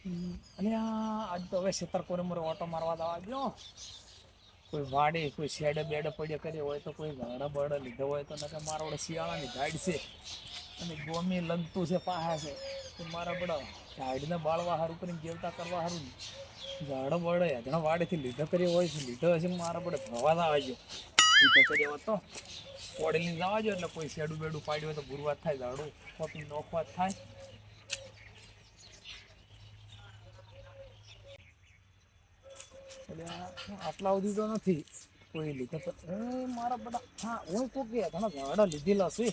અને આજ તો હવે સેતર કોરે મોરે ઓટો મારવા દવા ગયો. કોઈ વાડી કોઈ શેડે બેડે પડે કરી હોય તો કોઈ ઘડા બળે લીધો હોય તો નકે મારો વડે શિયાળાની ઝાડ છે અને ગોમી લગતું છે પાહા છે તો મારા બડા ઝાડને બાળવા હારું કરીને જેવતા કરવા હારું ઝાડ બળે એધણા વાડીથી લીધો કર્યો હોય છે લીધો હશે મારા બડે ભરવા આવે છે લીધો કર્યો હતો કોડીને જવા જો એટલે કોઈ શેડું બેડું પાડ્યું હોય તો ગુરવાત થાય ઝાડું કોપી નોખવાત થાય. એટલે આટલા સુધી તો નથી કોઈ લીધો તો મારા બધા હા હું તો કે ઘણા ઝાડા લીધેલા છે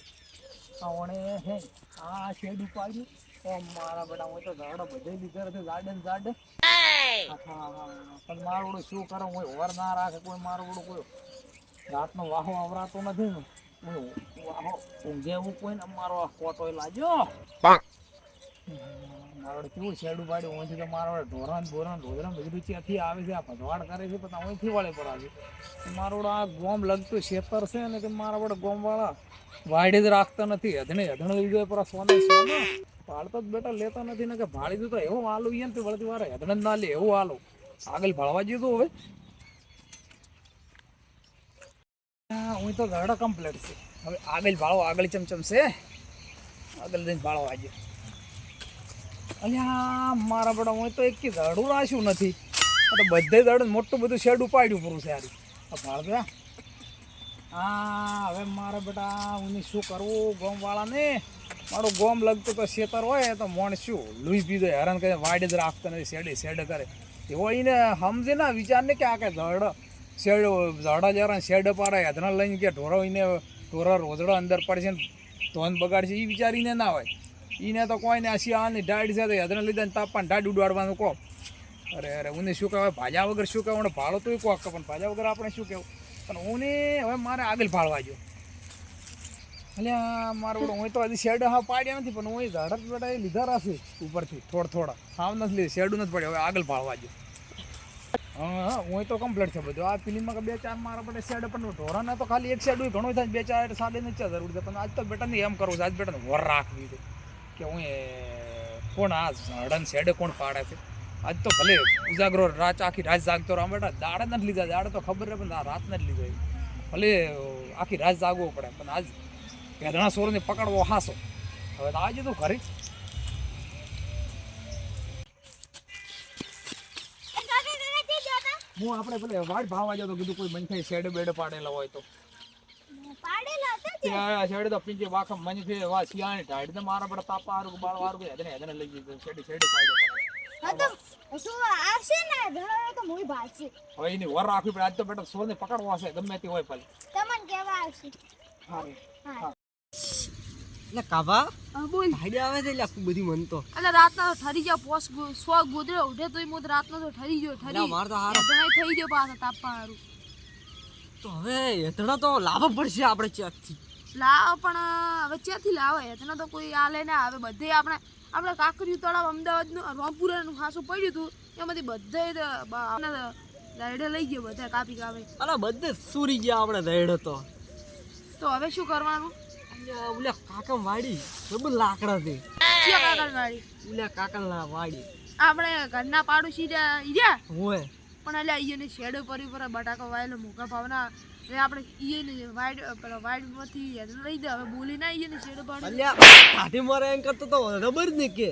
ઓણે હે આ શેડ ઉપાડ્યું તો મારા બધા હું તો ઝાડા બધે લીધા છે ઝાડે ને ઝાડે. પણ મારું શું કરો હું ઓર ના રાખે કોઈ મારું કોઈ રાતનો વાહો આવરાતો નથી ને હું વાહો ઊંઘે એવું કોઈ ને મારો કોટો લાગ્યો મારો કેવું શેડું પાડ્યું અહીંથી તો મારો ઢોરણ બોરણ ઢોરણ બધું ત્યાંથી આવે છે આ ભજવાડ કરે છે પણ અહીંથી વળે પર આવે મારો આ ગોમ લગતું શેતર છે ને કે મારા વડે ગોમ વાળા વાડી જ રાખતા નથી હધણે લીધો પર સોને સોને ભાળતો જ બેટા લેતા નથી ને કે ભાળી દઉં તો એવું આલું ને તો વળતી વારે હધણે જ ના લે એવું આલું આગળ ભાળવા જઈએ હવે હું તો ઝાડા કમ્પ્લીટ છે હવે આગળ ભાળો આગળ ચમચમ છે આગળ જઈને ભાળવા આજે અલ્યા મારા બડા હું તો એક ઝાડું રાખ્યું નથી તો બધે ઝાડું મોટું બધું શેડ ઉપાડ્યું પૂરું છે યાર ભાળતા હા હવે મારા બેટા હું શું કરવું ગોમવાળાને મારું ગોમ લગતું તો શેતર હોય તો મોણ શું લુઈ પીધો હેરાન કરે વાડે જ રાખતા નથી શેડે શેડ કરે એવો એને સમજે ના વિચારને કે આ કે ઝાડા જરા શેડ પાડે હધણા લઈને કે ઢોરો એને ઢોરા રોજડા અંદર પડશે ને ધોન બગાડશે એ વિચારીને ના હોય એને તો કોઈને આ શિયાળાની ઢાળ છે તો હધણા લીધા ને તાપમાન ઢાળ ઉડાડવાનું કહો અરે હું શું કહેવાય ભાજા વગર શું કહેવાનું ભાડો તો કોક પણ ભાજા વગર આપણે શું કહેવું પણ હું હવે મારે આગળ ભાળવા જો એટલે મારું હું તો હજી શેડ હા પાડ્યા નથી પણ હું ઝાડા બેટા એ લીધા રહેશે ઉપરથી થોડા હાવ નથી લીધે શેડું નથી પડ્યું હવે આગળ ભાળવા જો હા હું તો કમ્પ્લીટ છે બધું આ ફિલ્મમાં બે ચાર મારા બધા શેડ પણ ઢોરાના તો ખાલી એક શેડ ઘણું થાય બે ચાર સાડે નથી જરૂર છે પણ આજ તો બેટાને એમ કરવું છે આજ બેટાને વર રાખવી છે કે હું કોણ આ ઝાડાને શેડે કોણ પાડે છે આજ તો ભલે ઉજાગરો રાત આખી રાત જાગતો રહો બેટા દાડે નથી લીધા દાડે તો ખબર રહે પણ રાત નથી લીધો ભલે આખી રાત જાગવું પડે પણ આજ ભેદણા સોરને પકડવો હાસો હવે તો આજે તો ખરી હું આપણે ભલે વાડ ભાવવા જાવ તો કીધું કોઈ મન શેડે બેડે પાડેલા હોય તો શેડે તો પીંજે વાખમ મન છે વા શિયાળની ઢાડ ને મારા બડા તાપા હારું બાળ વારું હેદને લઈ ગયું શેડે પાડે હવે એની વર રાખવી પડે આજ તો બેટા સોને પકડવા હશે ગમે તે હોય ભલે તમને કેવા આવશે હા એટલે કાબા બોલ હાઈડે આવે છે એટલે આખું બધી મન તો એટલે રાતના ઠરી ગયા પોસ સો ગોદરે ઉઠે તો મોત રાતનો તો ઠરી ગયો ઠરી માર તો હારો થઈ ગયો પાછા તાપા હારું તો હવે એતણા તો લાવવા પડશે આપણે ચેકથી લાવ પણ હવે ક્યાંથી લાવે એતના તો કોઈ આલે ના આવે બધે આપણે કાકરિયું તળાવ અમદાવાદનું રામપુરાનું ખાસું પડ્યું હતું એમાંથી બધે રાયડે લઈ ગયો બધા કાપી કાપી અલા બધે સુરી ગયા આપણે રાયડે તો હવે શું કરવાનું ઓલા કાકા વાડી બબુ લાકડા થી ક્યાં કાકા વાડી ઓલા કાકા વાડી આપણે ઘરના પાડોશી ઈર્યા હોય પણ એટલે ઈયને શેડો પરી પર બટાકો વાયેલો મોકા ભાવના એટલે આપણે ઈયને વાઈડમાંથી લઈ દે હવે બોલી ના ઈયને શેડો પાડો અલ્યા કાઢી મારે એમ કરતો તો રબર ને કે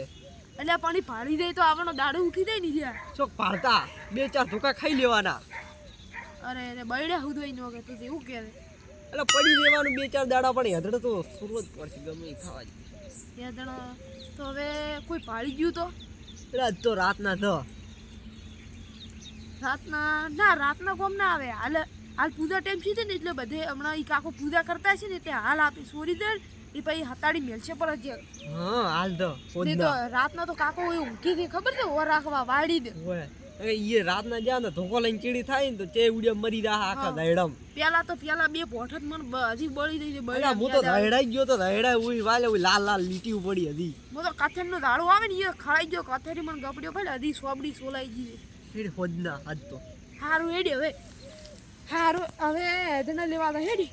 એટલે પાણી પાડી દે તો આપણો દાડો ઉઠી જાય ને યાર ચોક પાડતા બે ચાર ધોકા ખાઈ લેવાના અરે બૈડા હુદવાઈ નો કે તું એવું કે એટલે પડી લેવાનું બે ચાર દાડા પણ હેદડે તો શરૂઆત પડશે ગમે ખાવા જ હેદડો તો હવે કોઈ પાડી ગયું તો એટલે આજ તો રાતના તો રાતના કોમ ના આવે હાલ પૂજા ટાઈમ છે ને એટલે બધે હમણાં ઈ કાકો પૂજા કરતા છે ને એટલે હાલ આપી સોરી દે એ પછી હતાડી મેલશે પર જ હા હાલ તો રાતના તો કાકો હોય ઊંઘી ગઈ ખબર છે ઓર રાખવા વાડી દે હોય એ રાતના જ્યાં ને ધોકો લઈને ચીડી થાય ને તો તે ઉડિયા મરી રહ્યા આખા દાયડામ પેલા બે પોઠત મને હજી બળી દઈ બળ્યા હું તો દાયડાઈ ગયો તો દાયડા ઉઈ વાલે ઉઈ લાલ લીટી પડી હતી હું તો કથેર નો દાડો આવે ને એ ખળાઈ ગયો કથેરી મને ગપડ્યો પડે હજી સોબડી સોલાઈ ગઈ હેડ હોદના આજ તો હારું હેડી હવે ધના લેવા દે હેડી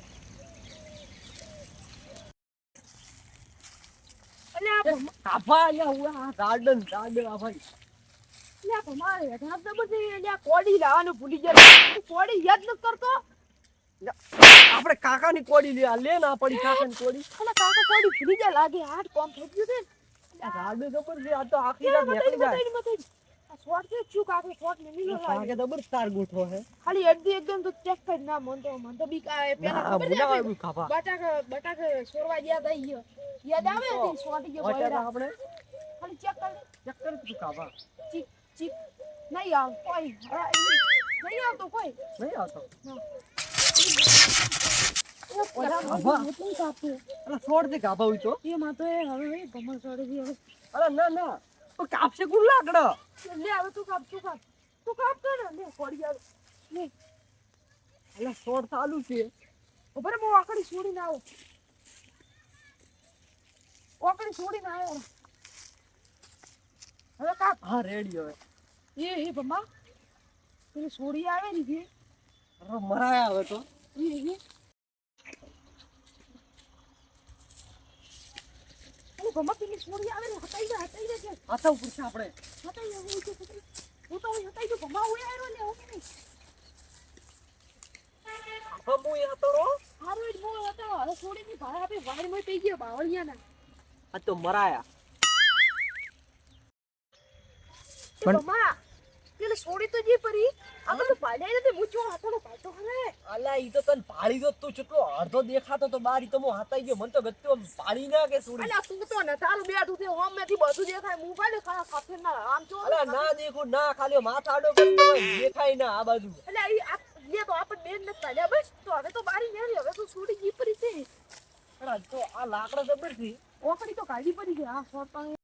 આફા અલ્યા હું આ ગાર્ડન આ ભાઈ લે તમારે હેઠા તો બધી લે કોડી લાવવાનું ભૂલી ગયા તું કોડી યાદ ન કરતો આપણે કાકાની કોડી લે ના પડી કાકાની કોડી અને કાકા કોડી ભૂલી ગયા લાગે હાથ કોમ થઈ ગયું છે આ રાડે જબર છે આ તો આખી રાત નીકળી જાય આ શોર્ટ છે શું કાકે શોર્ટ ને નીલો લાગે કાકે જબર તાર ગોઠવો હે ખાલી અડધી એકદમ તો ચેક કરી ના મન તો બી પેલા ના, ખબર છે ભૂલા આપણે ખાવા. બટાક સોરવા યાદ આવી ગયો યાદ આવે હતી શોર્ટ ગયો અત્યારે બોયડા આપણે ખાલી ચેક કરી ચક્કર તું ખાવા ચીપ ચીપ નહીં આવ કોઈ નહીં આવતો કોઈ નહીં આવતો ખાવા અરે છોડ દે ગાભા હોય તો એમાં તો હવે ગમર ચડી ગઈ હવે અરે ના ના તો કાપશે ગુલ લાકડ લે હવે તું કાપ કર લે પડી આવે લે અલે છોડ ચાલુ છે ઉપર મો આકડી છોડીને આવો આકડી છોડીને આવો હવે કાપ હા રેડી હવે એ બમ્મા પેલી છોડી આવે ને જે અરે મરાયા હવે તો એ બમ્મા પેલી છોડી આવે ને હટાઈ દે કે આતા ઉપર છે આપણે હટાઈ દે હું તો હટાઈ દે બમ્મા હું આવ્યો ને હું નહીં હમુ એ હતો રો હારું જ મોય હતો હવે છોડીની ભાઈ આપે વાયરમાં પઈ ગયો બાવળિયાના આ તો મરાયા પણ- બમ્મા પેલી છોડી તો જે પરી આપણે તો પાડ્યા નથી મૂછો હાથનો પાડતો હરે અલા ઈ તો તને પાડી દો તું કેટલો અડધો દેખાતો તો બારી તો મો હાતાઈ ગયો મને તો ગત્તો પાડી ના કે સુડી અલા તું તો ને તારું બેઠું છે હોમ મેથી બધું દેખાય મોબાઈલ ખાના ખાતે ના આમ જો અલા ના દેખું ના ખાલી માથા આડો કરી તો દેખાય ના આ બાજુ અલા ઈ લે તો આપણે બેન ન પાડ્યા બસ તો હવે તો બારી નેરી હવે તો છોડી જી પરી છે અરે તો આ લાકડા જબર છે ઓકડી તો કાઢી પડી છે આ શોટ પણ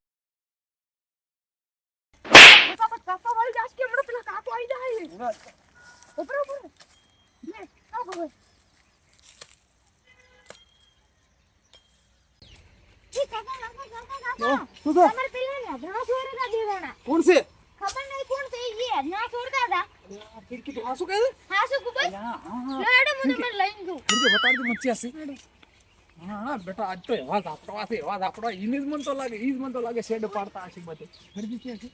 ફટાફટ કાકા વાળી જાસ કે મને પેલા કાકો આવી જાય ઉપર ઉપર લે કાકો ભાઈ ઈ કાકા શું છે તમારે પેલા ના છોડેલા દેવાના કોણ છે ખબર નહીં કોણ છે ઈ ના છોડતા હતા ખીડકી તો હાસુ કહે છે હા શું કુબઈ હા હા લેડો મને મને લઈને ગયો ખીડકી બતાડજો મચ્યા છે હા બેટા આજ તો એવા ઝાપટવા છે એવા ઝાપટવા ઈને જ મન તો લાગે ઈ જ મન તો લાગે શેડ પાડતા હશે બધે ખીડકી ક્યાં છે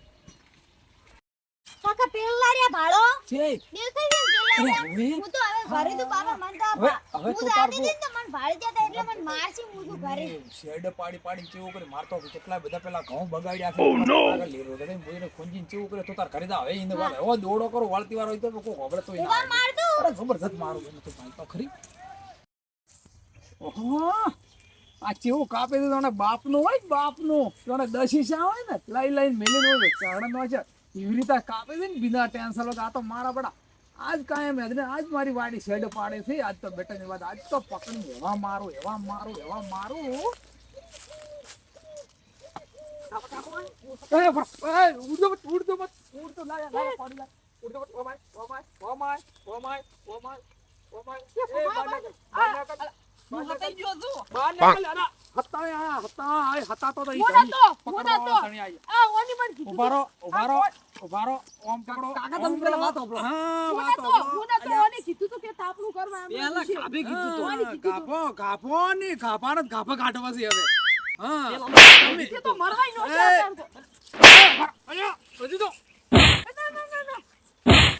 કાકા પેલા રે ભાડો છે દેખાય છે પેલા હવે હું તો હવે ઘરે તો બાબા મન તો હવે હું તો જાતી તાર હતી ને તો મને ભાડે જતા એટલે મને મારસી હું તો ઘરે શેડ પાડી પાડી ચેવું કરે મારતો કેટલા બધા પેલા ઘઉં બગાડ્યા છે આગળ લેરો કરે મોઈને ખોંજીને ચેવું કરે તો તાર કરી દા હવે ઈને વાળ એવો દોડો કરો વાળતી વાર હોય તો કોઈ હોબળે તો ઉભા માર દો અરે જબરજસ્ત મારું બેન તો ભાઈ તો ખરી ઓહો આ ચેવું કાપે તો તને બાપનું હોય બાપનું તને 10 હિસ્સા હોય ને લઈ મેલી હોય ચાડનો છે એવી રીતે કાપે છે ને બિના ટેન્શન વગર આ તો મારા બડા આજ કાયમ યાદ ને આજ મારી વાડી શેડ પાડે છે આજ તો બેટાની વાત આજ તો પકડી એવા મારું ઉડતો લાયા પાડી લા ઉડતો ઓમાય હું હાતાઈ ગયો છું હતા તો ઈ હું નતો. પકડવા તણી આયા. આ ઓની મને કીધું ઉભારો ઓમ પકડો કાકા તમે પેલા વાત આપલો હા હું વાત નતો ઓને કીધું તું કે તાપણું કરવા આમ પેલા કાપી કીધું તો ગાભો ની ગાભાને ગાભા કાઢવા છે હવે હા એ તો મરવાય નો છે અહીંયા હજી તો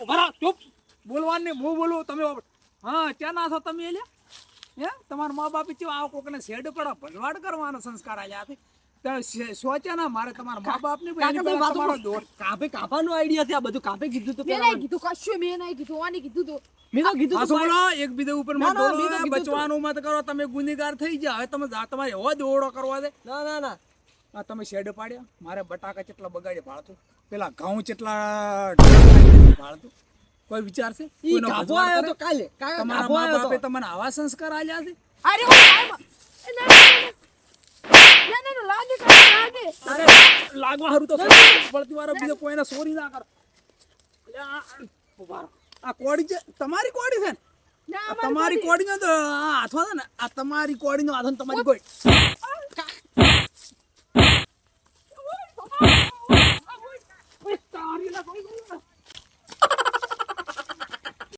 ઉભારો ચૂપ બોલવાનું નહીં હું બોલું તમે હા ક્યાં ના છો તમે એલ્યા હે તમારા મા બાપ ચેવા આવો કોકને શેડ પર ભલવાડ કરવાનો સંસ્કાર આલ્યા છે તો સોચ્યા ના મારે તમારા મા બાપ ને તમારો દોર કાપાનો આઈડિયા છે આ બધું કાપે કીધું તો મેં પેલા નહીં કીધું કશું મેં નહીં કીધું ઓની કીધું તું મેં તો કીધું આ તો બોલો એક બીજા ઉપર ના, મત ના, બોલો મેં તો કીધું બચવાનું મત કરો તમે ગુનેગાર થઈ ગયા હવે તમે તમારે એવો દોડો કરવા દે ના આ તમે શેડ પાડ્યા મારે બટાકા કેટલા બગાડ્યા ભાળતું પેલા ઘઉં કેટલા ભાળતું કોઈ વિચાર છે ઈ કોઈનો કાપો ભજવાડ આવ્યો કરે? તો કાલે કાકા તમારા કાપો મા આવ્યો બાપે તો તમને આવા સંસ્કાર આલ્યા છે અરે હું ના લાગે અરે લાગવા હારું તો પડતી વાળો બીજો કોઈને સોરી ના કરો અલ્યા, ઉભા રહો. આ કોડી છે તમારી કોડી છે ને ના આ તમારી કોડી નો તો આ હાથો છે ને આ તમારી કોડી નો હાથો ને તમારી કોઈ તારી લા કોઈ